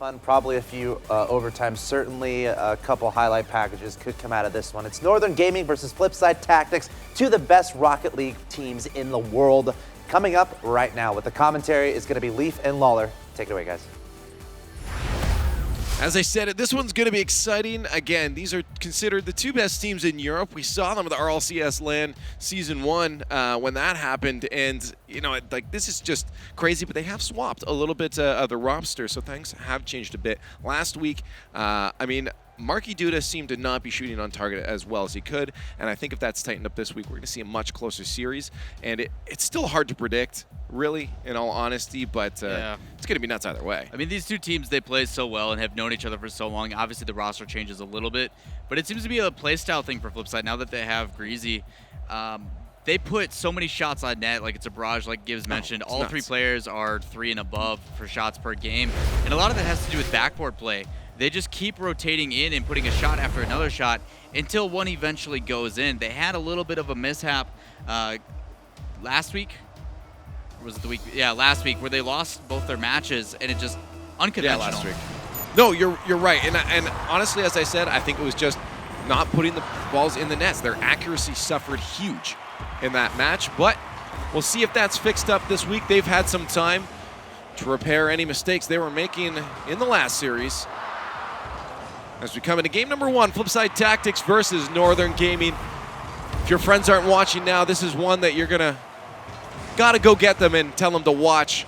fun. Probably a few overtimes. Certainly a couple highlight packages could come out of this one. It's Northern Gaming versus Flipside Tactics, two of the best Rocket League teams in the world. Coming up right now with the commentary is going to be Leaf and Lawler. Take it away, guys. As I said, this one's going to be exciting. Again, these are considered the two best teams in Europe. We saw them at the RLCS LAN Season 1 when that happened. And, you know, like this is just crazy. But they have swapped a little bit of the roster, so things have changed a bit. Last week, I mean, Marky Duda seemed to not be shooting on target as well as he could. And I think if that's tightened up this week, we're going to see a much closer series. And it's still hard to predict, really, in all honesty, but it's going to be nuts either way. I mean, these two teams, they play so well and have known each other for so long. Obviously, the roster changes a little bit, but it seems to be a playstyle thing for Flipside now that they have Greasy. They put so many shots on net, like it's a barrage, like Gibbs mentioned. All nuts. 3 players are 3 and above for shots per game, and a lot of that has to do with backboard play. They just keep rotating in and putting a shot after another shot until one eventually goes in. They had a little bit of a mishap last week. Or was it the week? Yeah, last week, where they lost both their matches, and it just unconventional. Yeah, last week. No, you're right. And honestly, as I said, I think it was just not putting the balls in the nets. Their accuracy suffered huge in that match, but we'll see if that's fixed up this week. They've had some time to repair any mistakes they were making in the last series. As we come into game number 1, Flipside Tactics versus Northern Gaming. If your friends aren't watching now, this is one that you're gotta go get them and tell them to watch.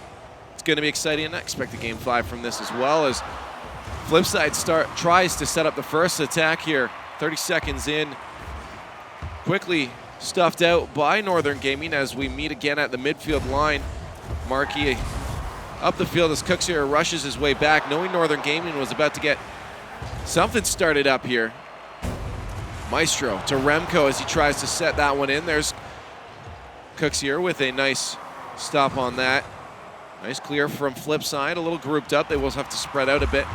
It's gonna be exciting, and I expect a game 5 from this as well, as Flipside tries to set up the first attack here. 30 seconds in, quickly stuffed out by Northern Gaming as we meet again at the midfield line. Marky up the field as Cooks here rushes his way back, knowing Northern Gaming was about to get something started up here. Maestro to Remco as he tries to set that one in. There's Cooks here with a nice stop on that. Nice clear from Flipside, a little grouped up. They will have to spread out a bit.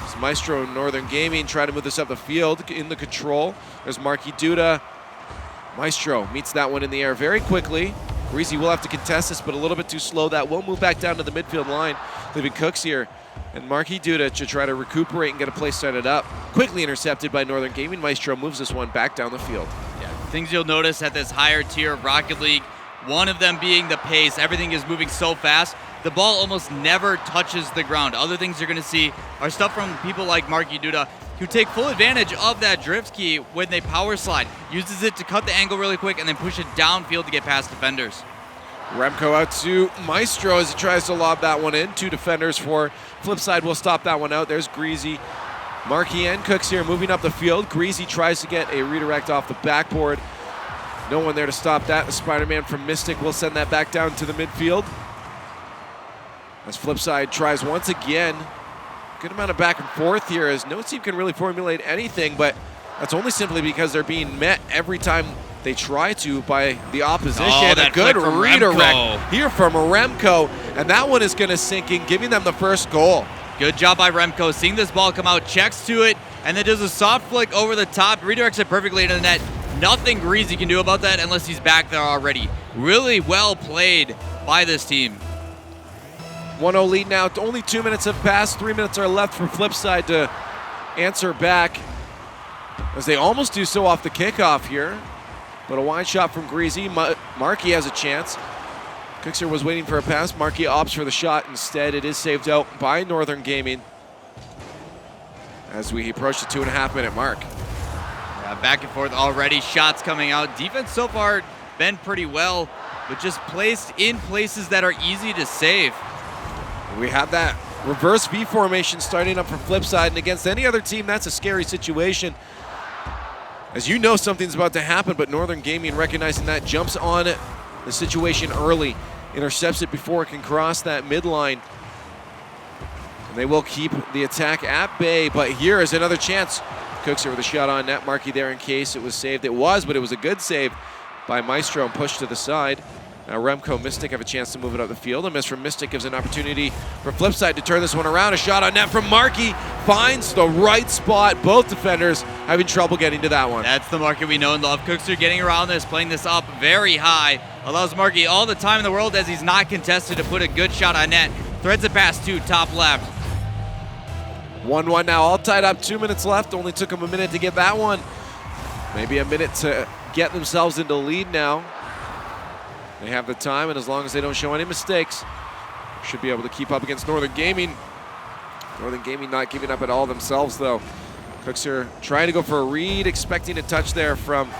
As Maestro and Northern Gaming try to move this up the field in the control. There's Marky Duda. Maestro meets that one in the air very quickly. Greasy will have to contest this, but a little bit too slow. That will move back down to the midfield line, leaving Cooks here. And Marky Duda to try to recuperate and get a play started up. Quickly intercepted by Northern Gaming. Maestro moves this one back down the field. Yeah, things you'll notice at this higher tier of Rocket League, one of them being the pace. Everything is moving so fast. The ball almost never touches the ground. Other things you're going to see are stuff from people like Marky Duda, who take full advantage of that drift key when they power slide. Uses it to cut the angle really quick and then push it downfield to get past defenders. Remco out to Maestro as he tries to lob that one in. 2 defenders for Flipside will stop that one out. There's Greasy. Marky and Cooks here moving up the field. Greasy tries to get a redirect off the backboard. No one there to stop that. The Spider-Man from Mystic will send that back down to the midfield. As Flipside tries once again. Good amount of back and forth here as no team can really formulate anything, but that's only simply because they're being met every time they try to by the opposition. Oh, a good redirect here from Remco, and that one is going to sink in, giving them the first goal. Good job by Remco, seeing this ball come out, checks to it, and then does a soft flick over the top, redirects it perfectly into the net. Nothing Greasy can do about that unless he's back there already. Really well played by this team. 1-0 lead now. Only 2 minutes have passed. 3 minutes are left for Flipside to answer back, as they almost do so off the kickoff here. But a wide shot from Greasy. Marky has a chance. Cookser was waiting for a pass. Marky opts for the shot instead. It is saved out by Northern Gaming as we approach the 2.5-minute mark. Yeah, back and forth already. Shots coming out. Defense so far been pretty well, but just placed in places that are easy to save. We have that reverse V formation starting up for Flipside, and against any other team, that's a scary situation. As you know something's about to happen, but Northern Gaming, recognizing that, jumps on the situation early, intercepts it before it can cross that midline. And they will keep the attack at bay, but here is another chance. Cooks here with a shot on net. Marky there in case it was saved. It was, but it was a good save by Maestro and pushed to the side. Now Remco, Mystic have a chance to move it up the field. A miss from Mystic gives an opportunity for Flipside to turn this one around. A shot on net from Marky finds the right spot. Both defenders having trouble getting to that one. That's the Marky we know and love. Cookster getting around this, playing this up very high. Allows Marky all the time in the world as he's not contested to put a good shot on net. Threads it past 2, top left. 1-1 now, all tied up, 2 minutes left. Only took them a minute to get that one. Maybe a minute to get themselves into lead now. They have the time, and as long as they don't show any mistakes, should be able to keep up against Northern Gaming. Northern Gaming not giving up at all themselves, though. Cooks are trying to go for a read, expecting a touch there from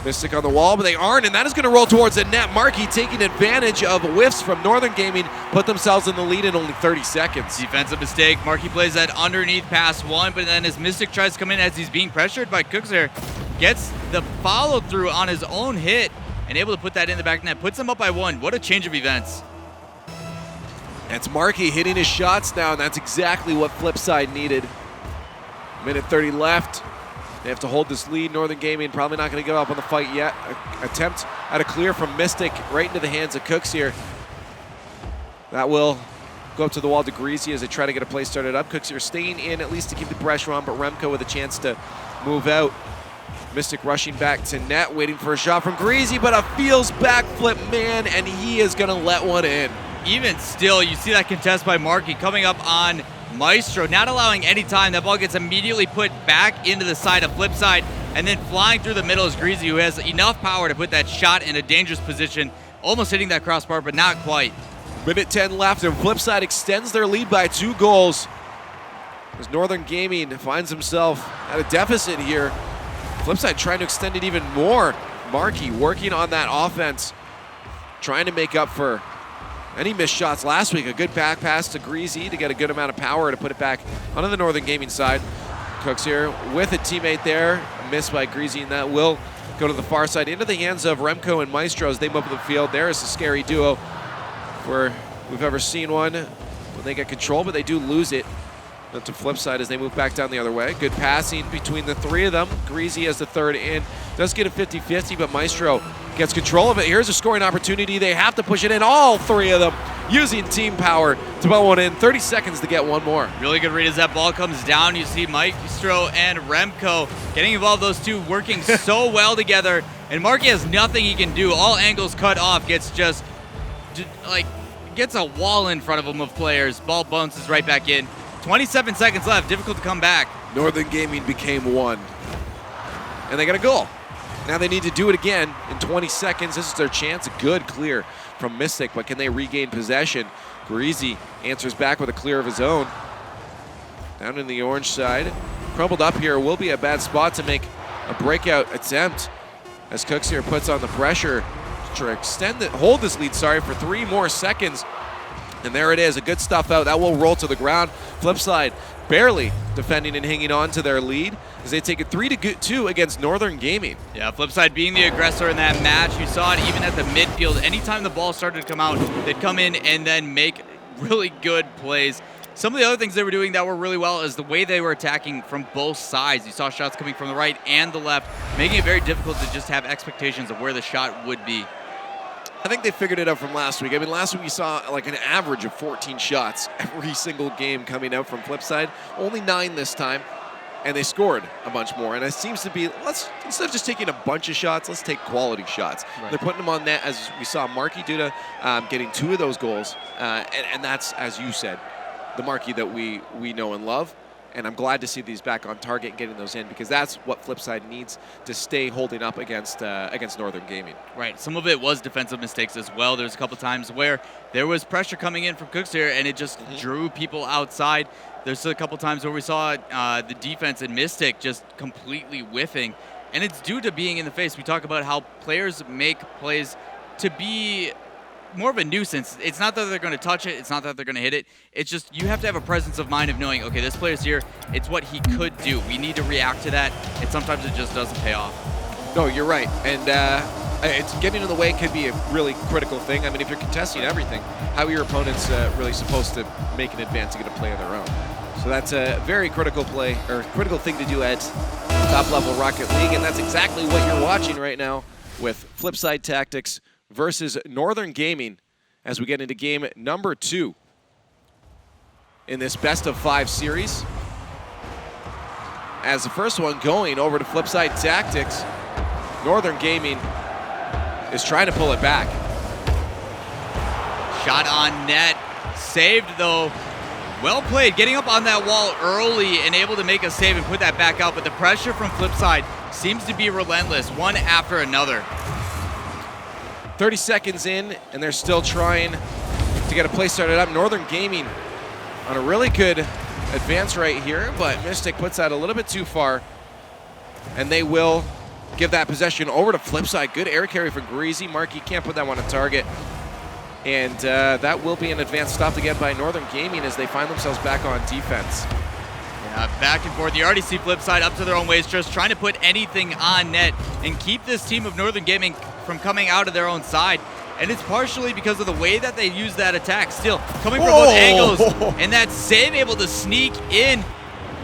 Mystic on the wall, but they aren't, and that is going to roll towards the net. Markey taking advantage of whiffs from Northern Gaming, put themselves in the lead in only 30 seconds. Defensive mistake. Markey plays that underneath pass one, but then as Mystic tries to come in as he's being pressured by Cooks here, gets the follow through on his own hit and able to put that in the back net. Puts them up by one. What a change of events. That's Markey hitting his shots now, and that's exactly what Flipside needed. Minute 30 left. They have to hold this lead. Northern Gaming probably not going to give up on the fight yet. Attempt at a clear from Mystic right into the hands of Cooks here. That will go up to the wall to Greasy as they try to get a play started up. Cooks here staying in at least to keep the pressure on, but Remco with a chance to move out. Mystic rushing back to net, waiting for a shot from Greasy, but a feels backflip man, and he is going to let one in. Even still, you see that contest by Markey coming up on Maestro, not allowing any time. That ball gets immediately put back into the side of Flipside, and then flying through the middle is Greasy, who has enough power to put that shot in a dangerous position, almost hitting that crossbar, but not quite. Minute 10 left, and Flipside extends their lead by 2 goals. As Northern Gaming finds himself at a deficit here. Flipside trying to extend it even more. Markey working on that offense, trying to make up for any missed shots last week. A good back pass to Greasy to get a good amount of power to put it back onto the Northern Gaming side. Cooks here with a teammate there. A miss by Greasy, and that will go to the far side into the hands of Remco and Maestro as they move up the field. There is a scary duo where we've ever seen one when they get control, but they do lose it. Up to Flipside as they move back down the other way. Good passing between the 3 of them. Greasy as the third in. Does get a 50-50, but Maestro gets control of it. Here's a scoring opportunity. They have to push it in, all 3 of them, using team power to put one in. 30 seconds to get one more. Really good read as that ball comes down. You see Maestro and Remco getting involved, those two working so well together. And Markey has nothing he can do. All angles cut off. Gets a wall in front of him of players. Ball bounces right back in. 27 seconds left, difficult to come back. Northern Gaming became 1. And they got a goal. Now they need to do it again in 20 seconds. This is their chance. A good clear from Mystic, but can they regain possession? Greasy answers back with a clear of his own. Down in the orange side. Crumbled up here will be a bad spot to make a breakout attempt as Cooks here puts on the pressure to hold this lead, for 3 more seconds. And there it is, a good stuff out. That will roll to the ground. Flipside barely defending and hanging on to their lead as they take it 3-2 against Northern Gaming. Yeah, Flipside being the aggressor in that match. You saw it even at the midfield. Anytime the ball started to come out, they'd come in and then make really good plays. Some of the other things they were doing that were really well is the way they were attacking from both sides. You saw shots coming from the right and the left, making it very difficult to just have expectations of where the shot would be. I think they figured it out from last week. I mean, last week we saw like an average of 14 shots every single game coming out from Flipside. Only 9 this time, and they scored a bunch more. And it seems to be, instead of just taking a bunch of shots, let's take quality shots. Right. They're putting them on net, as we saw Markey do to getting 2 of those goals. And that's, as you said, the Markey that we know and love. And I'm glad to see these back on target and getting those in, because that's what Flipside needs to stay holding up against Northern Gaming. Right. Some of it was defensive mistakes as well. There's a couple times where there was pressure coming in from Cooks here, and it just drew people outside. There's a couple times where we saw the defense and Mystic just completely whiffing, and it's due to being in the face. We talk about how players make plays to be more of a nuisance. It's not that they're going to touch it. It's not that they're going to hit it. It's just you have to have a presence of mind of knowing, okay, this player's here. It's what he could do. We need to react to that, and sometimes it just doesn't pay off. No, you're right. And it's getting in the way could be a really critical thing. I mean, if you're contesting everything, how are your opponents really supposed to make an advance to get a play of their own? So that's a very critical play, or critical thing to do at top-level Rocket League, and that's exactly what you're watching right now with Flipside Tactics versus Northern Gaming as we get into game number 2 in this best-of-5 series. As the first one going over to Flipside Tactics, Northern Gaming is trying to pull it back. Shot on net, saved though Well played, getting up on that wall early and able to make a save and put that back out, but the pressure from Flipside seems to be relentless, one after another. 30 seconds in, and they're still trying to get a play started up. Northern Gaming on a really good advance right here, but Mystic puts that a little bit too far, and they will give that possession over to Flipside. Good air carry for Greasy. Markey can't put that one on target. And that will be an advance stopped again by Northern Gaming as they find themselves back on defense. Yeah, back and forth. You already see Flipside up to their own ways, just trying to put anything on net and keep this team of Northern Gaming from coming out of their own side. And it's partially because of the way that they use that attack. Still coming from both angles, and that save able to sneak in.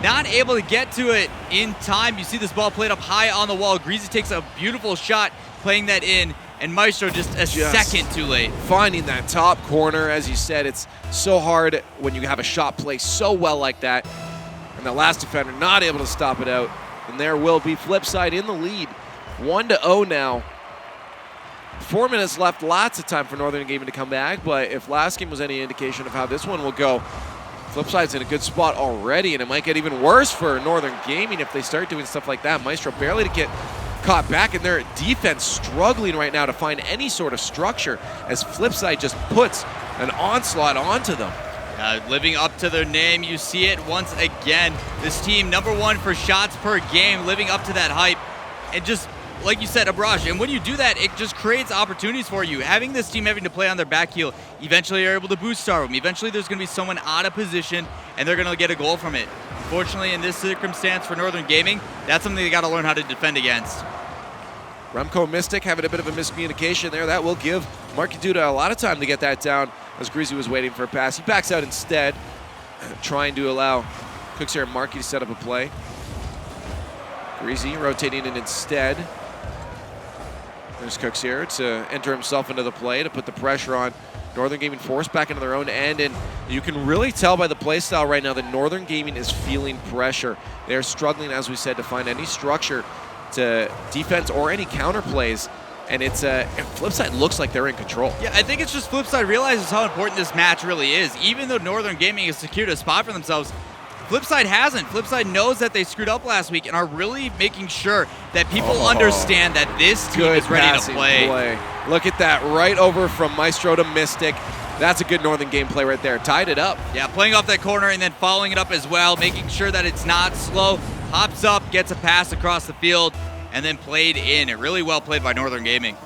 Not able to get to it in time. You see this ball played up high on the wall. Greasy takes a beautiful shot, playing that in, and Maestro just a second too late. Finding that top corner, as you said, it's so hard when you have a shot play so well like that, and the last defender not able to stop it out. And there will be Flipside in the lead, 1-0 now. 4 minutes left, lots of time for Northern Gaming to come back, but if last game was any indication of how this one will go, Flipside's in a good spot already, and it might get even worse for Northern Gaming if they start doing stuff like that. Maestro barely to get caught back, and their defense struggling right now to find any sort of structure as Flipside just puts an onslaught onto them. Living up to their name, you see it once again. This team, #1 for shots per game, living up to that hype, and just like you said, a brush. And when you do that, it just creates opportunities for you. Having this team having to play on their back heel, eventually you're able to boost star them. Eventually there's going to be someone out of position, and they're going to get a goal from it. Unfortunately, in this circumstance for Northern Gaming, that's something they got to learn how to defend against. Remco Mystic having a bit of a miscommunication there. That will give Marky Duda a lot of time to get that down as Greasy was waiting for a pass. He backs out instead, trying to allow Cooks here and Marky to set up a play. Greasy rotating in instead. There's Cooks here to enter himself into the play to put the pressure on. Northern Gaming forced back into their own end, and you can really tell by the play style right now that Northern Gaming is feeling pressure. They're struggling, as we said, to find any structure to defense or any counter plays, and it's Flipside looks like they're in control. Yeah, I think it's just Flipside realizes how important this match really is. Even though Northern Gaming has secured a spot for themselves, Flipside hasn't. Flipside knows that they screwed up last week and are really making sure that people understand that this team is ready to play. Look at that, right over from Maestro to Mystic. That's a good Northern game play right there. Tied it up. Yeah, playing off that corner and then following it up as well, making sure that it's not slow. Hops up, gets a pass across the field, and then played in. Really well played by Northern Gaming.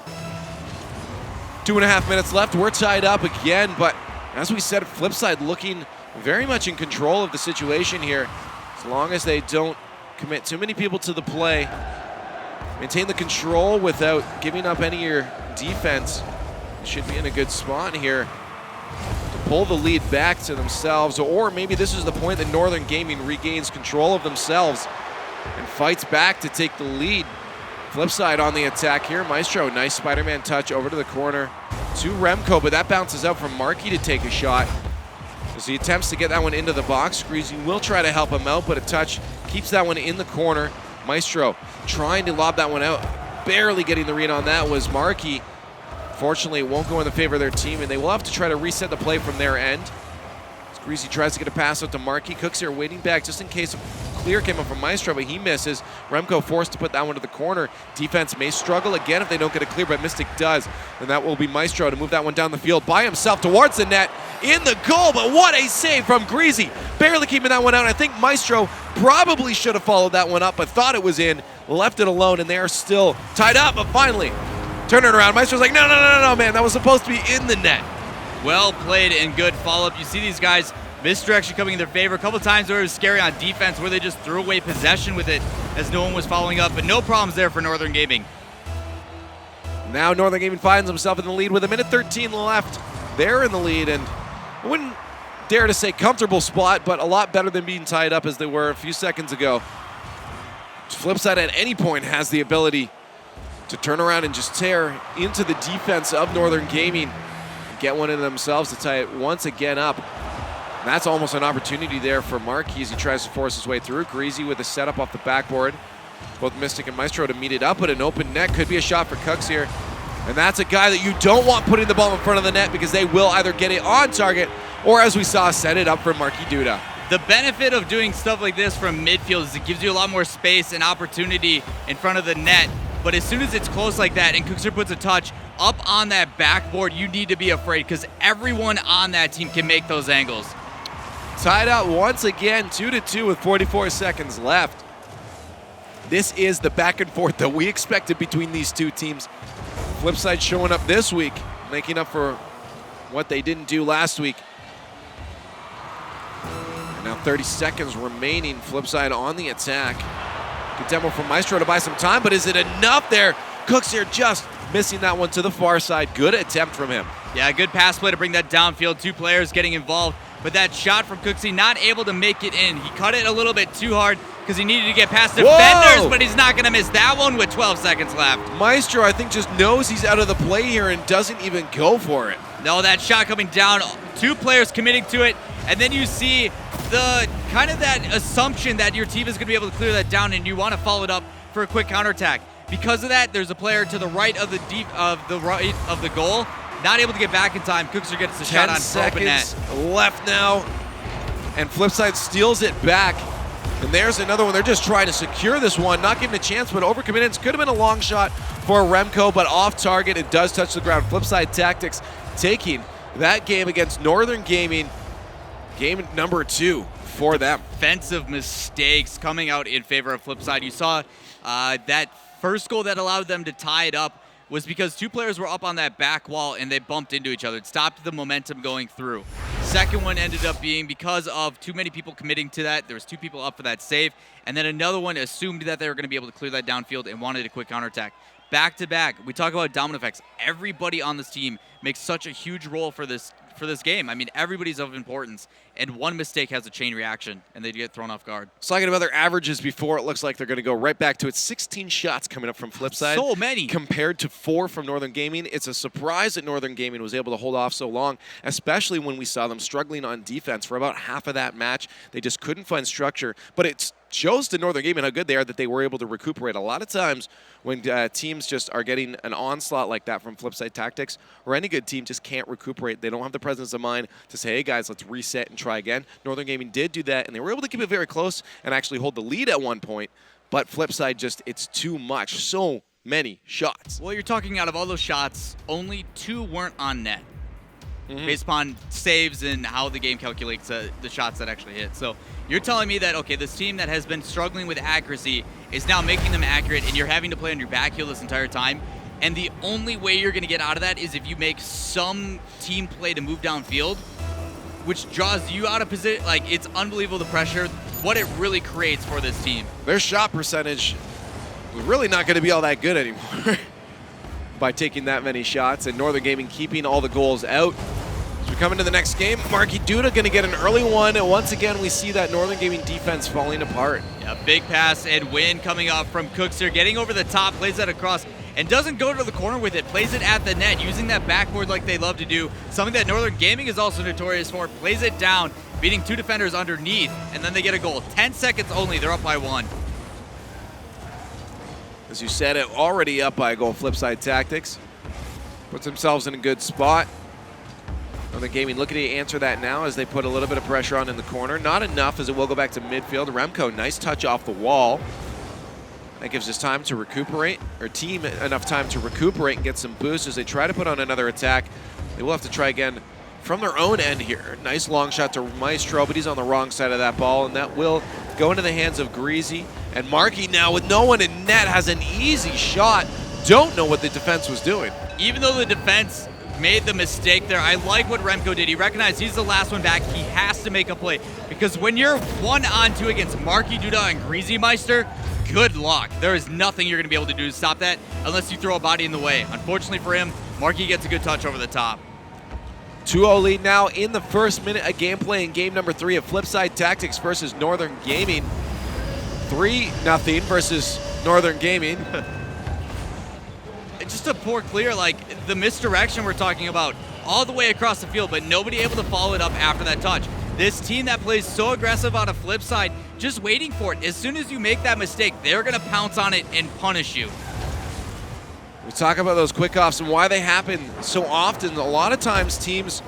2.5 minutes left. We're tied up again, but as we said, Flipside looking very much in control of the situation here. As long as they don't commit too many people to the play, maintain the control without giving up any of your defense, they should be in a good spot here to pull the lead back to themselves. Or maybe this is the point that Northern Gaming regains control of themselves and fights back to take the lead. Flipside on the attack here. Maestro, nice Spider-Man touch over to the corner to Remco, but that bounces out from Markey to take a shot. As he attempts to get that one into the box, Greasy will try to help him out, but a touch keeps that one in the corner. Maestro trying to lob that one out. Barely getting the read on that was Markey. Fortunately, it won't go in the favor of their team, and they will have to try to reset the play from their end. As Greasy tries to get a pass out to Markey. Cooks here waiting back just in case a clear came up from Maestro, but he misses. Remco forced to put that one to the corner. Defense may struggle again if they don't get a clear, but Mystic does. And that will be Maestro to move that one down the field by himself towards the net. In the goal, but what a save from Greasy. Barely keeping that one out. I think Maestro probably should have followed that one up, but thought it was in, left it alone, and they are still tied up, but finally turn it around. Maestro's like, no, man, that was supposed to be in the net. Well played and good follow-up. You see these guys misdirection coming in their favor. A couple times where it was scary on defense where they just threw away possession with it as no one was following up, but no problems there for Northern Gaming. Now Northern Gaming finds himself in the lead with 1:13 left. They're in the lead, and I wouldn't dare to say comfortable spot, but a lot better than being tied up as they were a few seconds ago. Flipside at any point has the ability to turn around and just tear into the defense of Northern Gaming, get one in themselves to tie it once again up. And that's almost an opportunity there for Markey as he tries to force his way through. Greasy with a setup off the backboard. Both Mystic and Maestro to meet it up, but an open net could be a shot for Cooks here. And that's a guy that you don't want putting the ball in front of the net because they will either get it on target or, as we saw, set it up for Marky Duda. The benefit of doing stuff like this from midfield is it gives you a lot more space and opportunity in front of the net. But as soon as it's close like that and Cookster puts a touch up on that backboard, you need to be afraid because everyone on that team can make those angles. Tied out once again, 2-2 with 44 seconds left. This is the back and forth that we expected between these two teams. Flipside showing up this week, making up for what they didn't do last week. And now 30 seconds remaining. Flipside on the attack. Good demo from Maestro to buy some time, but is it enough there? Cooks here just missing that one to the far side. Good attempt from him. Yeah, good pass play to bring that downfield. Two players getting involved, but that shot from Cooksey not able to make it in. He cut it a little bit too hard because he needed to get past defenders, but he's not going to miss that one with 12 seconds left. Maestro, I think, just knows he's out of the play here and doesn't even go for it. No, that shot coming down, two players committing to it, and then you see the kind of that assumption that your team is going to be able to clear that down, and you want to follow it up for a quick counterattack. Because of that, there's a player to the right of the goal, not able to get back in time. Cookster gets the shot on open net. 10 seconds left now, and Flipside steals it back. And there's another one. They're just trying to secure this one, not giving a chance, but overcommitted. It could have been a long shot for Remco, but off target. It does touch the ground. Flipside Tactics taking that game against Northern Gaming, game number 2 for them. Defensive mistakes coming out in favor of Flipside. You saw that first goal that allowed them to tie it up was because two players were up on that back wall and they bumped into each other. It stopped the momentum going through. Second one ended up being because of too many people committing to that. There was two people up for that save, and then another one assumed that they were going to be able to clear that downfield and wanted a quick counterattack. Back to back, we talk about domino effects. Everybody on this team makes such a huge role for this game. I mean, everybody's of importance, and one mistake has a chain reaction, and they get thrown off guard. So talking about their averages before, it looks like they're going to go right back to it. 16 shots coming up from Flipside. So many. Compared to 4 from Northern Gaming. It's a surprise that Northern Gaming was able to hold off so long, especially when we saw them struggling on defense for about half of that match. They just couldn't find structure, but it shows to Northern Gaming how good they are that they were able to recuperate. A lot of times when teams just are getting an onslaught like that from Flipside Tactics, or any good team just can't recuperate. They don't have the presence of mind to say, hey guys, let's reset and try again. Northern Gaming did do that, and they were able to keep it very close and actually hold the lead at one point, but Flipside just, it's too much. So many shots. Well, you're talking out of all those shots, only 2 weren't on net. Based upon saves and how the game calculates the shots that actually hit. So you're telling me that, okay, this team that has been struggling with accuracy is now making them accurate, and you're having to play on your back heel this entire time, and the only way you're going to get out of that is if you make some team play to move downfield, which draws you out of position. Like, it's unbelievable the pressure, what it really creates for this team. Their shot percentage was really not going to be all that good anymore by taking that many shots, and Northern Gaming keeping all the goals out. As we come into the next game, Marky Duda going to get an early one, and once again we see that Northern Gaming defense falling apart. Yeah, big pass and win coming up from Cookster, getting over the top, plays that across, and doesn't go to the corner with it, plays it at the net, using that backboard like they love to do, something that Northern Gaming is also notorious for, plays it down, beating 2 defenders underneath, and then they get a goal. 10 seconds only, they're up by 1. As you said, it already up by a goal. Flipside Tactics puts themselves in a good spot. Northern Gaming looking to answer that now as they put a little bit of pressure on in the corner. Not enough, as it will go back to midfield. Remco, nice touch off the wall. That gives us time to recuperate, or team enough time to recuperate and get some boosts as they try to put on another attack. They will have to try again from their own end here. Nice long shot to Maestro, but he's on the wrong side of that ball, and that will go into the hands of Greasy. And Marky now, with no one in net, has an easy shot. Don't know what the defense was doing. Even though the defense made the mistake there, I like what Remco did. He recognized he's the last one back. He has to make a play, because when you're 1-on-2 against Marky Duda and Greasy Meister, good luck. There is nothing you're going to be able to do to stop that unless you throw a body in the way. Unfortunately for him, Marky gets a good touch over the top. 2-0 lead now in the first minute of gameplay in game number 3 of Flipside Tactics versus Northern Gaming. 3-0 versus Northern Gaming. Just a poor clear, like the misdirection we're talking about all the way across the field, but nobody able to follow it up after that touch. This team that plays so aggressive on a flip side, just waiting for it. As soon as you make that mistake, they're going to pounce on it and punish you. We talk about those quick offs and why they happen so often. A lot of times teams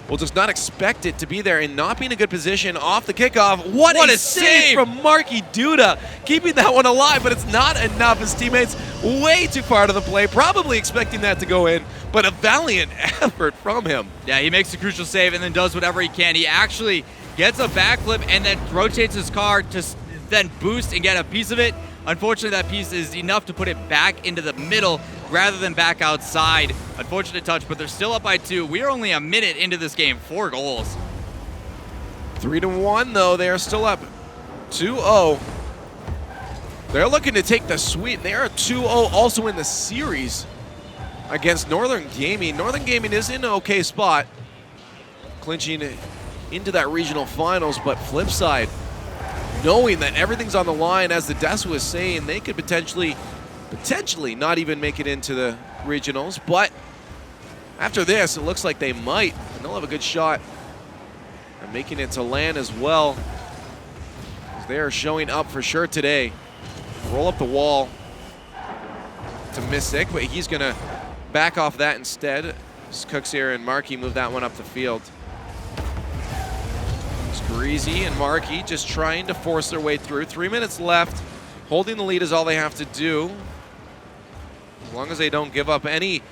will just not expect it to be there and not be in a good position off the kickoff. What a save from Marky Duda, keeping that one alive, but it's not enough. His teammates way too far to the play, probably expecting that to go in, but a valiant effort from him. Yeah, he makes a crucial save and then does whatever he can. He actually gets a backflip and then rotates his car to then boost and get a piece of it. Unfortunately, that piece is enough to put it back into the middle rather than back outside. Unfortunate touch, but they're still up by 2. We are only a minute into this game. 4 goals. 3-1, though. They are still up 2-0. They're looking to take the sweep. They are 2-0 also in the series against Northern Gaming. Northern Gaming is in an okay spot, clinching into that regional finals, but Flipside, knowing that everything's on the line, as the desk was saying, they could potentially not even make it into the regionals. But after this, it looks like they might, and they'll have a good shot at making it to LAN as well. They are showing up for sure today. Roll up the wall to Mystic, but he's going to back off that instead. Cooks here and Marky move that one up the field. Greasy and Marky just trying to force their way through. 3 minutes left. Holding the lead is all they have to do. As long as they don't give up any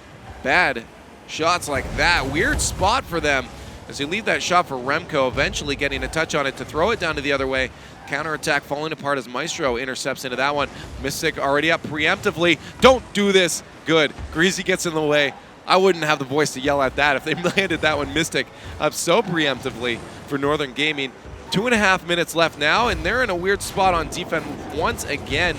bad shots like that. Weird spot for them as they leave that shot for Remco, eventually getting a touch on it to throw it down to the other way. Counterattack falling apart as Maestro intercepts into that one. Mystic already up preemptively. Don't do this. Good. Greasy gets in the way. I wouldn't have the voice to yell at that if they landed that one. Mystic up so preemptively for Northern Gaming. 2.5 minutes left now, and they're in a weird spot on defense once again.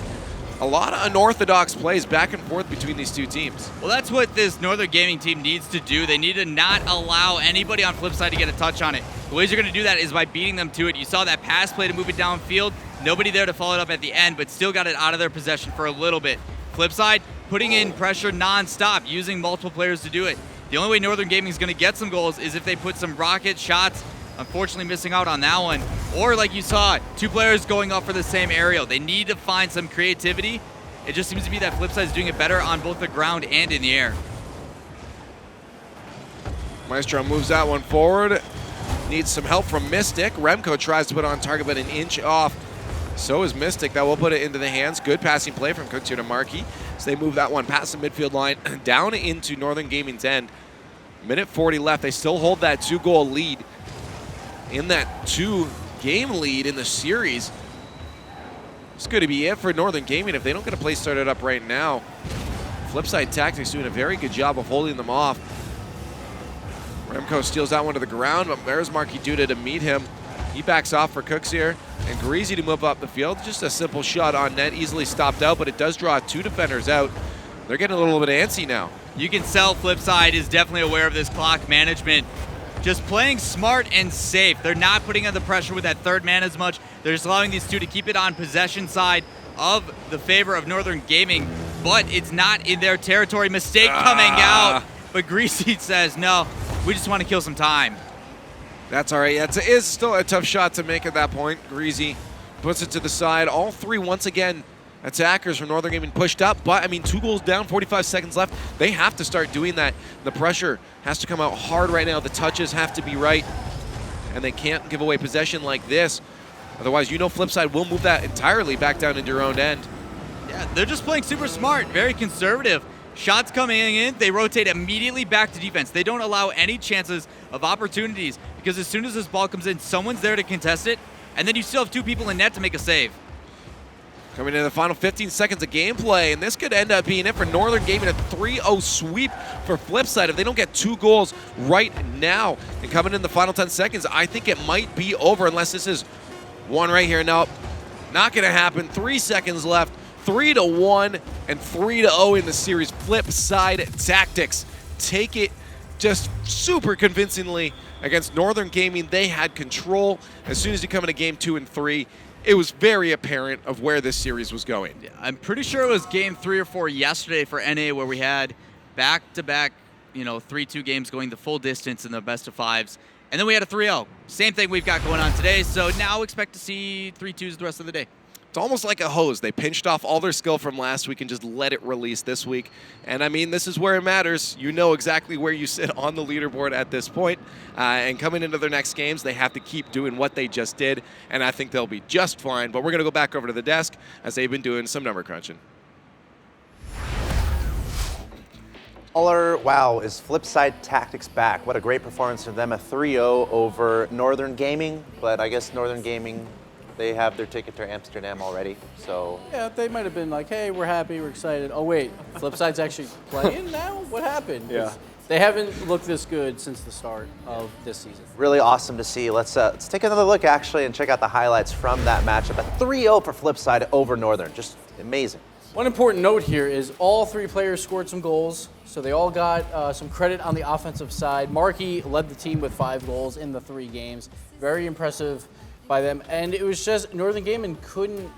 A lot of unorthodox plays back and forth between these two teams. Well, that's what this Northern Gaming team needs to do. They need to not allow anybody on Flipside to get a touch on it. The ways you're going to do that is by beating them to it. You saw that pass play to move it downfield. Nobody there to follow it up at the end, but still got it out of their possession for a little bit. Flipside, putting in pressure non-stop, using multiple players to do it. The only way Northern Gaming is going to get some goals is if they put some rocket shots. Unfortunately missing out on that one. Or like you saw, 2 players going up for the same aerial. They need to find some creativity. It just seems to be that Flipside is doing it better on both the ground and in the air. Maestro moves that one forward. Needs some help from Mystic. Remco tries to put it on target, but an inch off. So is Mystic. That will put it into the hands. Good passing play from Cooks here to Marky. So they move that one past the midfield line down into Northern Gaming's end. Minute 40 left. They still hold that 2-goal lead in that 2-game lead in the series. It's going to be it for Northern Gaming if they don't get a play started up right now. Flipside Tactics doing a very good job of holding them off. Remco steals that one to the ground, but there's Marky Duda to meet him. He backs off for Cooks here, and Greasy to move up the field. Just a simple shot on net, easily stopped out, but it does draw 2 defenders out. They're getting a little bit antsy now. You can tell Flipside is definitely aware of this clock management. Just playing smart and safe. They're not putting on the pressure with that third man as much. They're just allowing these 2 to keep it on possession side of the favor of Northern Gaming, but it's not in their territory. Mistake coming out, but Greasy says, no, we just want to kill some time. That's all right. It is still a tough shot to make at that point. Greasy puts it to the side. All 3, once again, attackers from Northern Gaming pushed up, but I mean, 2 goals down, 45 seconds left. They have to start doing that. The pressure has to come out hard right now. The touches have to be right, and they can't give away possession like this. Otherwise, you know Flipside will move that entirely back down into your own end. Yeah, they're just playing super smart, very conservative. Shots coming in, they rotate immediately back to defense. They don't allow any chances of opportunities because as soon as this ball comes in, someone's there to contest it, and then you still have 2 people in net to make a save. Coming into the final 15 seconds of gameplay, and this could end up being it for Northern Gaming, a 3-0 sweep for Flipside. If they don't get 2 goals right now and coming in the final 10 seconds, I think it might be over unless this is one right here. Nope, not going to happen. 3 seconds left. 3-1 and 3-0 in the series. Flipside Tactics take it just super convincingly against Northern Gaming. They had control. As soon as you come into game 2 and 3, it was very apparent of where this series was going. Yeah, I'm pretty sure it was game 3 or 4 yesterday for NA where we had back-to-back, 3-2 games going the full distance in the best of 5s. And then we had a 3-0. Same thing we've got going on today, so now expect to see 3-2s the rest of the day. It's almost like a hose. They pinched off all their skill from last week and just let it release this week. And I mean, this is where it matters. You know exactly where you sit on the leaderboard at this point. And coming into their next games, they have to keep doing what they just did. And I think they'll be just fine. But we're going to go back over to the desk as they've been doing some number crunching. Wow, is Flipside Tactics back? What a great performance from them. A 3-0 over Northern Gaming. But I guess Northern Gaming, they have their ticket to Amsterdam already, so. Yeah, they might have been like, hey, we're happy, we're excited. Oh, wait, Flipside's actually playing now? What happened? Yeah. They haven't looked this good since the start of this season. Really awesome to see. Let's take another look, actually, and check out the highlights from that matchup. A 3-0 for Flipside over Northern. Just amazing. One important note here is all three players scored some goals, so they all got some credit on the offensive side. Markey led the team with 5 goals in the 3 games. Very impressive by them, and it was just Northern Gaming couldn't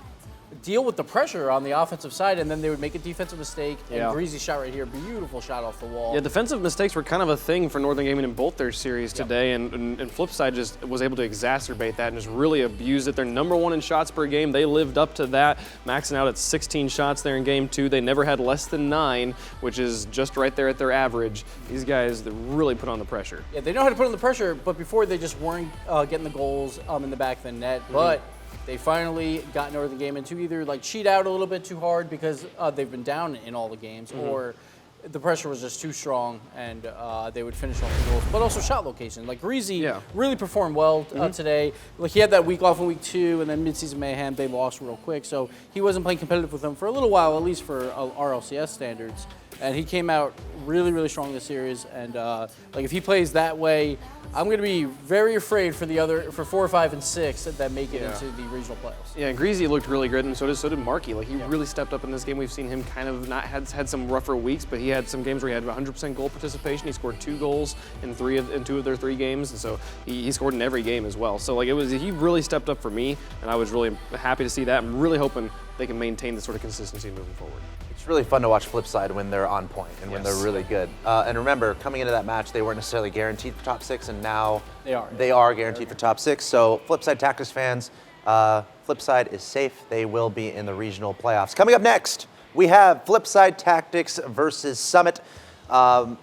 deal with the pressure on the offensive side, and then they would make a defensive mistake. Yeah. And Greasy shot right here, beautiful shot off the wall. Yeah, defensive mistakes were kind of a thing for Northern Gaming in both their series today, and Flipside just was able to exacerbate that and just really abuse it. They're #1 in shots per game. They lived up to that, maxing out at 16 shots there in game 2. They never had less than 9, which is just right there at their average. These guys they really put on the pressure. Yeah, they know how to put on the pressure, but before they just weren't getting the goals in the back of the net. But they finally got Northern Gaming to either like cheat out a little bit too hard because they've been down in all the games, or the pressure was just too strong and they would finish off the goals. But also shot location. Like Greasy really performed well today. Like he had that week off in week 2, and then midseason mayhem they lost real quick, so he wasn't playing competitive with them for a little while, at least for RLCS standards. And he came out really strong this series. And like if he plays that way, I'm going to be very afraid for 4, 5, and 6 that make it into the regional playoffs. Yeah, and Greasy looked really good, and so did Markey. Like he really stepped up in this game. We've seen him kind of had some rougher weeks, but he had some games where he had 100% goal participation. He scored 2 goals in 2 of their 3 games, and so he scored in every game as well. So like he really stepped up for me, and I was really happy to see that. I'm really hoping they can maintain this sort of consistency moving forward. It's really fun to watch Flipside when they're on point and when they're really good. And remember, coming into that match, they weren't necessarily guaranteed for top 6, and now they are guaranteed for top 6. So Flipside Tactics fans, Flipside is safe. They will be in the regional playoffs. Coming up next, we have Flipside Tactics versus Summit. A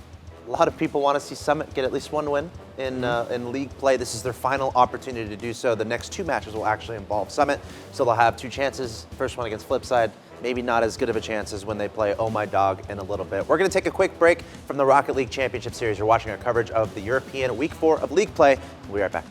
lot of people want to see Summit get at least 1 win in league play. This is their final opportunity to do so. The next 2 matches will actually involve Summit, so they'll have 2 chances. First one against Flipside. Maybe not as good of a chance as when they play Oh My Dog in a little bit. We're going to take a quick break from the Rocket League Championship Series. You're watching our coverage of the European Week 4 of league play. We'll be right back.